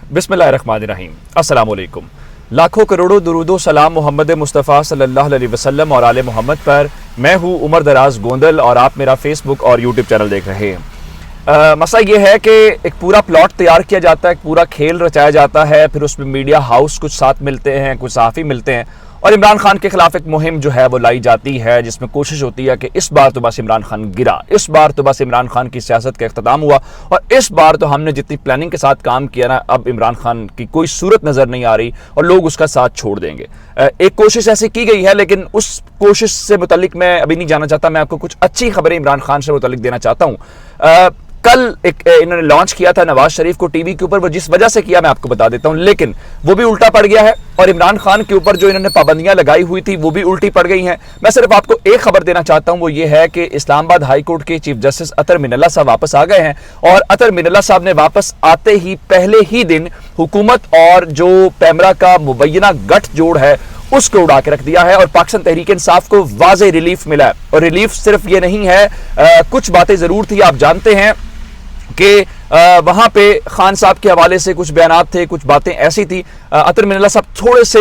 बिस्मिल्लाहिर्रहमानिर्रहीम। अस्सलाम वालेकुम। लाखों करोड़ों दुरूदो सलाम मोहम्मद मुस्तफ़ा सल्लल्लाहु अलैहि वसल्लम और आले मोहम्मद पर। मैं हूँ उमर दराज गोंदल और आप मेरा फेसबुक और यूट्यूब चैनल देख रहे हैं। मसला ये है कि एक पूरा प्लॉट तैयार किया जाता है, एक पूरा खेल रचाया जाता है, फिर उसमें मीडिया हाउस कुछ साथ मिलते हैं, कुछ सहाफ़ी मिलते हैं और इमरान खान के खिलाफ एक मुहिम जो है वो लाई जाती है, जिसमें कोशिश होती है कि इस बार तो बस इमरान खान गिरा, इस बार तो बस इमरान खान की सियासत का इख्तिताम हुआ और इस बार तो हमने जितनी प्लानिंग के साथ काम किया ना, अब इमरान खान की कोई सूरत नज़र नहीं आ रही और लोग उसका साथ छोड़ देंगे। एक कोशिश ऐसी की गई है, लेकिन उस कोशिश से मुतल्लिक मैं अभी नहीं जाना चाहता। मैं आपको कुछ अच्छी खबरें इमरान खान से मुतल्लिक देना चाहता हूँ। कल एक इन्होंने लॉन्च किया था नवाज शरीफ को टीवी के ऊपर, वो जिस वजह से किया मैं आपको बता देता हूं, लेकिन वो भी उल्टा पड़ गया है और इमरान खान के ऊपर जो इन्होंने पाबंदियां लगाई हुई थी वो भी उल्टी पड़ गई हैं। मैं सिर्फ आपको एक खबर देना चाहता हूं, वो ये है कि इस्लामाबाद हाई कोर्ट के चीफ जस्टिस अतर मिनल्ला साहब वापस आ गए हैं और अतर मिनल्ला साहब ने वापस आते ही पहले ही दिन हुकूमत और जो पैमरा का मुबैना गठजोड़ है उसको उड़ा के रख दिया है और पाकिस्तान तहरीक इंसाफ को वाज़ेह रिलीफ मिला है। और रिलीफ सिर्फ ये नहीं है, कुछ बातें जरूर थी। आप जानते हैं कि वहां पे खान साहब के हवाले से कुछ बयानात थे, कुछ बातें ऐसी थी। अतर मिनल्ला साहब थोड़े से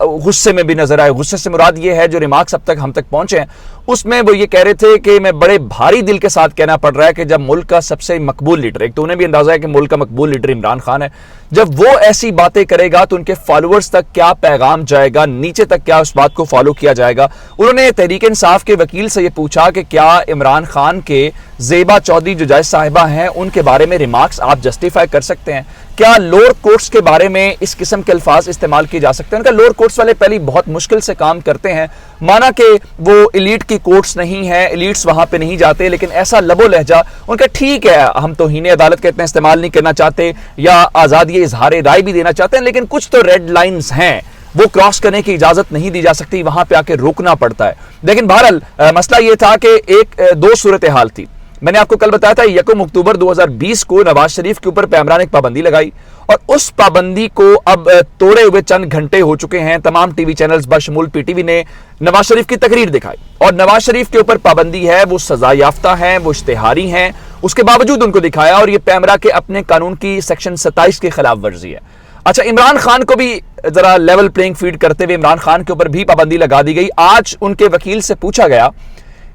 गुस्से में भी नजर आए। गुस्से से मुराद ये है जो रिमार्क्स अब तक हम तक पहुंचे हैं उसमें वो ये कह रहे थे कि मैं बड़े भारी दिल के साथ कहना पड़ रहा है कि जब मुल्क का सबसे मकबूल लीडर, एक तो उन्हें भी अंदाजा है कि मुल्क का मकबूल लीडर इमरान खान है, जब वो ऐसी बातें करेगा तो उनके फॉलोअर्स तक क्या पैगाम जाएगा, नीचे तक क्या उस बात को फॉलो किया जाएगा। उन्होंने तहरीक इंसाफ के वकील से ये पूछा कि क्या इमरान खान के ज़ेबा चौधरी जो जज साहिबा हैं उनके बारे में रिमार्क्स आप जस्टिफाई कर सकते हैं, क्या लोअर कोर्ट्स के बारे में इस किस्म के अल्फाज इस्तेमाल किए जा सकते हैं। उनका लोअर कोर्ट्स वाले पहले बहुत मुश्किल से काम करते हैं, माना कि वो एलीट की कोर्ट्स नहीं है, एलीट्स वहां पे नहीं जाते, लेकिन ऐसा लबो लहजा उनका ठीक है। हम तो हीने अदालत का इतना इस्तेमाल नहीं करना चाहते या आज़ादी इजहार राय भी देना चाहते हैं, लेकिन कुछ तो रेड लाइन्स हैं, वो क्रॉस करने की इजाजत नहीं दी जा सकती, वहां पे आके रोकना पड़ता है। लेकिन बहरहाल मसला ये था कि दो सूरत हाल थी। मैंने आपको कल बताया था 1 अक्टूबर 2020 को नवाज शरीफ के ऊपर पैमरा ने एक पाबंदी लगाई और उस पाबंदी को अब तोड़े हुए चंद घंटे हो चुके हैं। तमाम टीवी चैनल्स बशमूल पीटीवी ने नवाज शरीफ की तकरीर दिखाई और नवाज शरीफ के ऊपर पाबंदी है, वो सजा याफ्ता हैं, वो इश्तेहारी हैं, उसके बावजूद उनको दिखाया और ये पैमरा के अपने कानून की सेक्शन 27 की खिलाफ वर्जी है। अच्छा, इमरान खान को भी जरा लेवल प्लेइंग फील्ड करते हुए इमरान खान के ऊपर भी पाबंदी लगा दी गई। आज उनके वकील से पूछा गया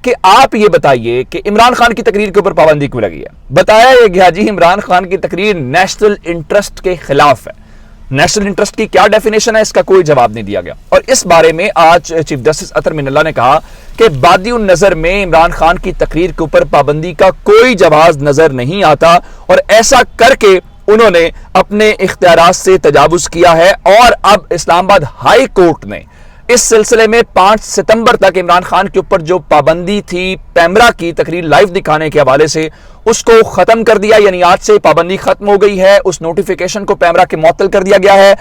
कि आप ये बताइए कि इमरान खान की तकरीर के ऊपर पाबंदी क्यों लगी है। बताया गया जी इमरान खान की तकरीर नेशनल इंटरेस्ट के खिलाफ है। नेशनल इंटरेस्ट की क्या डेफिनेशन है, इसका कोई जवाब नहीं दिया गया। और इस बारे में आज चीफ जस्टिस अतर मिनल्ला ने कहा कि बादिउन नजर में इमरान खान की तकरीर के ऊपर पाबंदी का कोई जवाब नजर नहीं आता और ऐसा करके उन्होंने अपने इख्तियारात से तजावुज किया है। और अब इस्लामाबाद हाई कोर्ट ने इस सिलसिले में 5 सितंबर तक इमरान खान के ऊपर जो पाबंदी थी पैमरा की तकरीर लाइव दिखाने के हवाले से उसको खत्म कर दिया, यानी आज से पाबंदी खत्म हो गई है। उस नोटिफिकेशन को पैमरा के मुअत्तल कर दिया गया है।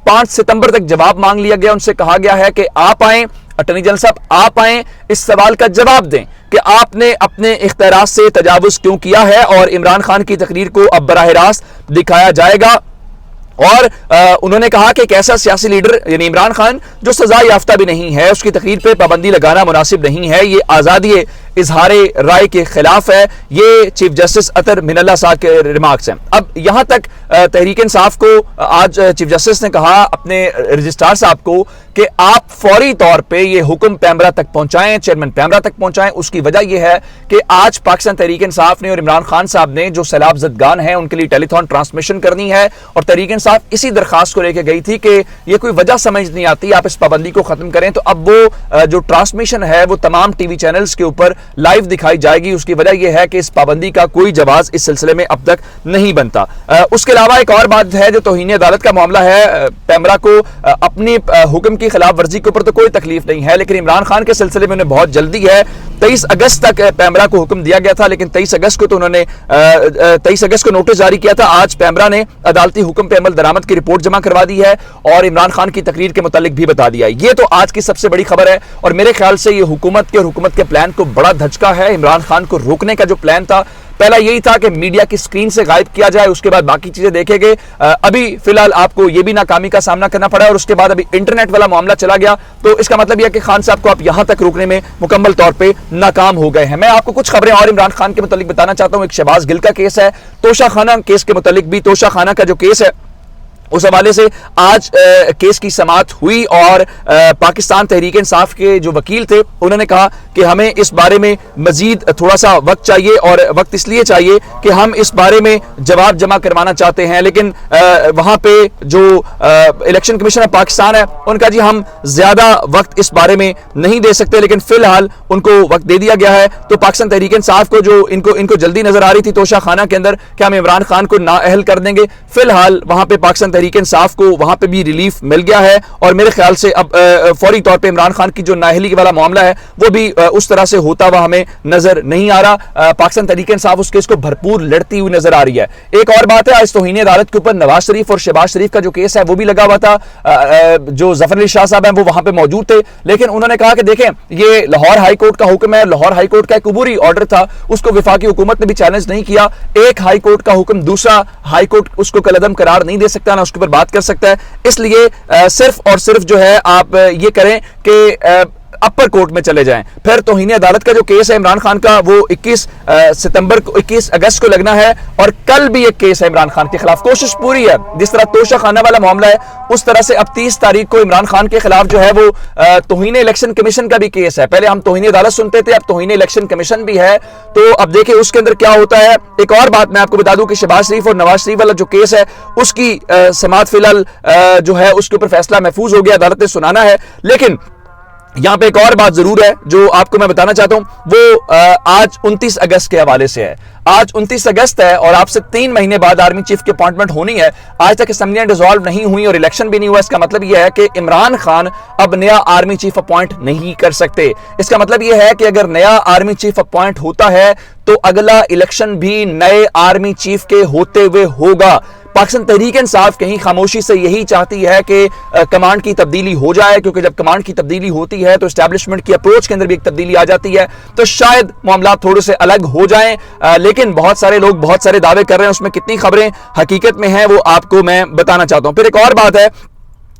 5 सितंबर तक जवाब मांग लिया गया, उनसे कहा गया है कि आप आए, अटॉर्नी जनरल साहब आप आए, इस सवाल का जवाब दें कि आपने अपने इख्तियारात से तजावुज क्यों किया है और इमरान खान की तकरीर को अब बराह रास्त दिखाया जाएगा। और उन्होंने कहा कि एक ऐसा सियासी लीडर यानी इमरान खान जो सजा याफ्ता भी नहीं है, उसकी तकरीर पे पाबंदी लगाना मुनासिब नहीं है, ये आज़ादी इजहार राय के खिलाफ है। ये चीफ जस्टिस अतर मिनल्ला साहब के रिमार्क्स हैं। अब यहां तक तहरीक इंसाफ को आज चीफ जस्टिस ने कहा अपने रजिस्ट्रार साहब को कि आप फौरी तौर पे ये हुक्म पैमरा तक पहुंचाएं, चेयरमैन पैमरा तक पहुंचाएं। उसकी वजह यह है कि आज पाकिस्तान तहरीक इंसाफ ने और इमरान खान साहब ने जो सैलाब ज़दगान हैं उनके लिए टेलीथॉन ट्रांसमिशन करनी है और तहरीक इंसाफ इसी दरखास्त को लेकर गई थी कि ये कोई वजह समझ नहीं आती, आप इस पाबंदी को खत्म करें। तो अब वो जो ट्रांसमिशन है वो तमाम टीवी चैनल्स के ऊपर लाइव दिखाई जाएगी। उसकी वजह यह है कि इस पाबंदी का कोई जवाब इस सिलसिले में अब तक नहीं बनता। उसके अलावा एक और बात है जो तौहीन अदालत का मामला है। पैमरा को अपनी हुक्म की खिलाफ वर्जी के ऊपर तो कोई तकलीफ नहीं है, लेकिन इमरान खान के सिलसिले में उन्हें बहुत जल्दी है। 23 अगस्त तक पैमरा को हुक्म दिया गया था, लेकिन 23 अगस्त को तो उन्होंने 23 अगस्त को नोटिस जारी किया था। आज पैमरा ने अदालती हुक्म पे अमल दरामद की रिपोर्ट जमा करवा दी है और इमरान खान की तकरीर के मुतालिक भी बता दिया है। ये तो आज की सबसे बड़ी खबर है और मेरे ख्याल से ये हुकूमत के प्लान को बड़ा धचका है। इमरान खान को रोकने का जो प्लान था पहला यही था कि मीडिया की स्क्रीन से गायब किया जाए, उसके बाद बाकी चीजें देखेंगे। अभी फिलहाल आपको ये भी नाकामी का सामना करना पड़ा और उसके बाद अभी इंटरनेट वाला मामला चला गया, तो इसका मतलब यह कि खान साहब को आप यहां तक रोकने में मुकम्मल तौर पे नाकाम हो गए हैं। मैं आपको कुछ खबरें और इमरान खान के मुतालिक बताना चाहता हूं। एक शहबाज गिल का केस है, तोशा खाना केस के मुतालिक भी। तोशा खाना का जो केस है اس حوالے سے آج کیس کی سماعت ہوئی اور پاکستان تحریک انصاف کے جو وکیل تھے انہوں نے کہا کہ ہمیں اس بارے میں مزید تھوڑا سا وقت چاہیے، اور وقت اس لیے چاہیے کہ ہم اس بارے میں جواب جمع کروانا چاہتے ہیں، لیکن وہاں پہ جو الیکشن کمیشن آف پاکستان ہے ان کا جی ہم زیادہ وقت اس بارے میں نہیں دے سکتے، لیکن فی الحال ان کو وقت دے دیا گیا ہے۔ تو پاکستان تحریک انصاف کو جو ان کو جلدی نظر آ رہی تھی توشہ خانہ کے اندر کہ ہم عمران خان کو نااہل کر دیں گے، فی الحال وہاں پہ پاکستان تحریک انصاف کو وہاں پہ بھی ریلیف مل گیا ہے، اور میرے خیال سے اب فوری طور پہ عمران خان کی جو نااہلی والا معاملہ ہے وہ بھی اس طرح سے ہوتا ہوا ہمیں نظر نہیں آ رہا۔ پاکستان تحریک انصاف اس کیس کو بھرپور لڑتی ہوئی نظر آ رہی ہے۔ ایک اور بات ہے، آج توہین عدالت کے اوپر نواز شریف اور شہباز شریف کا جو کیس ہے وہ بھی لگا ہوا تھا، جو ظفر علی شاہ صاحب ہیں وہ وہاں پہ موجود تھے، لیکن انہوں نے کہا کہ دیکھیں یہ لاہور ہائی کورٹ کا حکم ہے، لاہور ہائی کورٹ کا ایک عبوری آرڈر تھا، اس کو وفاقی حکومت نے بھی چیلنج نہیں کیا، ایک ہائی کورٹ کا حکم دوسرا ہائی کورٹ اس کو کالعدم قرار نہیں دے سکتا، نہ اس کے اوپر بات کر سکتا ہے، اس لیے صرف اور صرف جو ہے آپ یہ کریں کہ اپر کورٹ میں چلے جائیں۔ پھر توہین عدالت کا جو کیس ہے عمران خان کا وہ 21 اگست کو لگنا ہے، اور کل بھی ایک کیس ہے عمران خان کے خلاف۔ کوشش پوری ہے، جس طرح توشہ خانہ والا معاملہ ہے اس طرح سے اب 30 تاریخ کو عمران خان کے خلاف جو ہے وہ توہین الیکشن کمیشن کا بھی کیس ہے۔ پہلے ہم توہین عدالت سنتے تھے، اب توہین الیکشن کمیشن بھی ہے، تو اب دیکھیں اس کے اندر کیا ہوتا ہے۔ ایک اور بات میں آپ کو بتا دوں کہ شہباز شریف اور نواز شریف والا جو کیس ہے اس کی سماعت فی الحال جو ہے اس کے اوپر فیصلہ محفوظ ہو گیا، عدالت نے سنانا ہے، لیکن یہاں پہ ایک اور بات ضرور ہے جو آپ کو میں بتانا چاہتا ہوں، وہ آج 29 اگست کے حوالے سے ہے۔ آج 29 اگست ہے اور آپ سے 3 مہینے بعد آرمی چیف کی اپوائنٹمنٹ ہونی ہے، آج تک اسمبلیاں ڈیزالو نہیں ہوئی اور الیکشن بھی نہیں ہوا۔ اس کا مطلب یہ ہے کہ عمران خان اب نیا آرمی چیف اپوائنٹ نہیں کر سکتے۔ اس کا مطلب یہ ہے کہ اگر نیا آرمی چیف اپوائنٹ ہوتا ہے تو اگلا الیکشن بھی نئے آرمی چیف کے ہوتے ہوئے ہوگا۔ پاکستان تحریک انصاف کہیں خاموشی سے یہی چاہتی ہے کہ کمانڈ کی تبدیلی ہو جائے، کیونکہ جب کمانڈ کی تبدیلی ہوتی ہے تو اسٹیبلشمنٹ کی اپروچ کے اندر بھی ایک تبدیلی آ جاتی ہے، تو شاید معاملات تھوڑے سے الگ ہو جائیں، لیکن بہت سارے لوگ بہت سارے دعوے کر رہے ہیں، اس میں کتنی خبریں حقیقت میں ہیں وہ آپ کو میں بتانا چاہتا ہوں۔ پھر ایک اور بات ہے،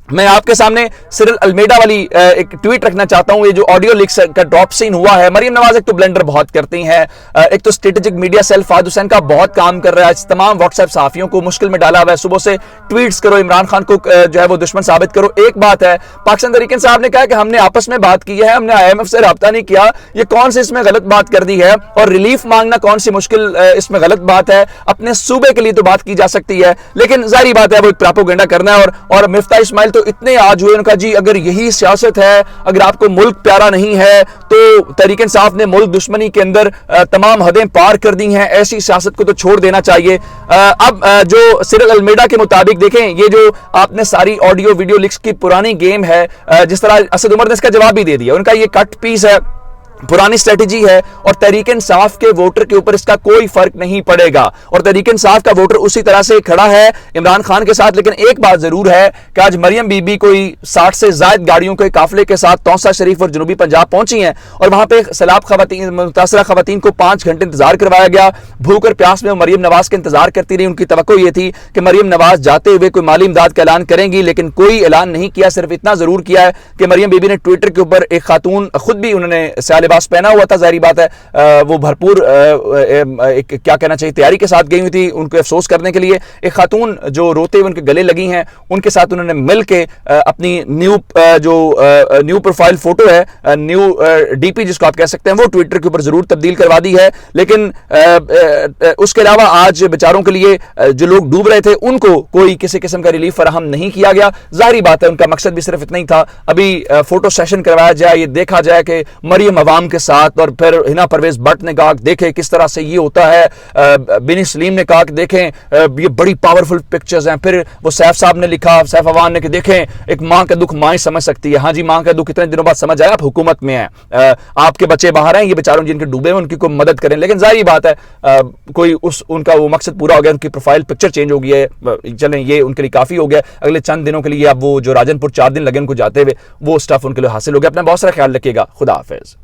میں آپ کے سامنے سرل المیڈا والی ایک ٹویٹ رکھنا چاہتا ہوں۔ یہ جو آڈیو لیکس کا ڈراپ سین ہوا ہے، مریم نواز ایک تو بلنڈر بہت کرتی ہیں، ایک تو اسٹریٹجک میڈیا سیل فہد حسین کا بہت کام کر رہا ہے، تمام واٹس ایپ صحافیوں کو مشکل میں ڈالا ہوا ہے، صبح سے ٹویٹس کرو، عمران خان کو جو ہے وہ دشمن ثابت کرو۔ ایک بات ہے، پاکستان تحریک انصاف نے کہا کہ ہم نے آپس میں بات کی ہے، ہم نے IMF سے رابطہ نہیں کیا، یہ کون سے اس میں غلط بات کر دی ہے، اور ریلیف مانگنا کون سی مشکل اس میں غلط بات ہے، اپنے صوبے کے لیے تو بات کی جا سکتی ہے، لیکن ظاہری بات ہے وہ ایک پراپوگنڈا کرنا ہے۔ اور مفتاح اسماعیل تو اتنے آج ہوئے کا جی اگر یہی سیاست ہے، اگر آپ کو ملک پیارا نہیں ہے تو تحریک انصاف نے ملک دشمنی کے اندر تمام حدیں پار کر دی ہیں، ایسی سیاست کو تو چھوڑ دینا چاہیے۔ اب جو سرل المیڈا کے مطابق دیکھیں، یہ جو آپ نے ساری آڈیو ویڈیو لیکس کی پرانی گیم ہے، جس طرح اسد عمر نے اس کا جواب بھی دے دیا، ان کا یہ کٹ پیس ہے، پرانی اسٹریٹجی ہے، اور تحریک انصاف کے ووٹر کے اوپر اس کا کوئی فرق نہیں پڑے گا، اور تحریک انصاف کا ووٹر اسی طرح سے کھڑا ہے عمران خان کے ساتھ۔ لیکن ایک بات ضرور ہے کہ آج مریم بی بی کوئی 60 سے زائد گاڑیوں کے قافلے کے ساتھ توسہ شریف اور جنوبی پنجاب پہنچی ہیں، اور وہاں پہ سیلاب خواتین، متاثرہ خواتین کو 5 گھنٹے انتظار کروایا گیا، بھوک اور پیاس میں مریم نواز کے انتظار کرتی رہی۔ ان کی توقع یہ تھی کہ مریم نواز جاتے ہوئے کوئی مالی امداد کا اعلان کریں گی، لیکن کوئی اعلان نہیں کیا، صرف اتنا ضرور کیا ہے کہ مریم بی بی نے ٹویٹر کے اوپر ایک خاتون، خود بھی انہوں نے سیاہ لباس پہنا ہوا تھا، ظاہری بات ہے وہ بھرپور کیا کہنا چاہیے تیاری کے ساتھ گئی ہوئی تھی ان کو افسوس کرنے کے لیے، ایک خاتون جو روتے ہوئے ان کے گلے لگی ہیں، ان کے ساتھ انہوں نے مل کے اپنی نیو پروفائل فوٹو ہے، نیو ڈی پی جس کو آپ کہہ سکتے ہیں، وہ ٹویٹر کے اوپر ضرور تبدیل کروا دی ہے۔ لیکن اس کے علاوہ آج بیچاروں کے لیے جو لوگ ڈوب رہے تھے ان کو کوئی کسی قسم کا ریلیف فراہم نہیں کیا گیا۔ ظاہری بات ہے ان کا مقصد بھی صرف اتنا ہی تھا، ابھی فوٹو سیشن کروایا جائے، یہ دیکھا جائے کہ مریم عوام کے ساتھ، اور پھر ہنا پرویز بٹ نے کہا کہ دیکھیں کس طرح سے یہ ہوتا ہے، بنی سلیم نے کہا کہ دیکھیں یہ بڑی پاورفل پکچرز ہیں، پھر وہ سیف صاحب نے لکھا، سیف عوان نے کہ دیکھیں ایک ماں کا دکھ ماں ہی سمجھ سکتی ہے۔ ہاں جی، ماں کا دکھ اتنے دنوں بعد سمجھ آیا، آپ حکومت میں ہیں، آپ کے بچے باہر ہیں، یہ بیچاروں جن کے ڈوبے ہیں ان کی کوئی مدد کریں، لیکن ظاہری بات ہے کوئی ان کا وہ مقصد پورا ہو گیا، ان کی پروفائل پکچر چینج ہو گئی ہے، چلیں یہ ان کے لیے کافی ہو گیا، اگلے چند دنوں کے لیے اب وہ جو راجن پور 4 دن لگے ان کو جاتے ہوئے وہ سٹف ان کے لیے حاصل ہو گیا۔ اپنا بہت سارا خیال رکھیے گا، خدا حافظ۔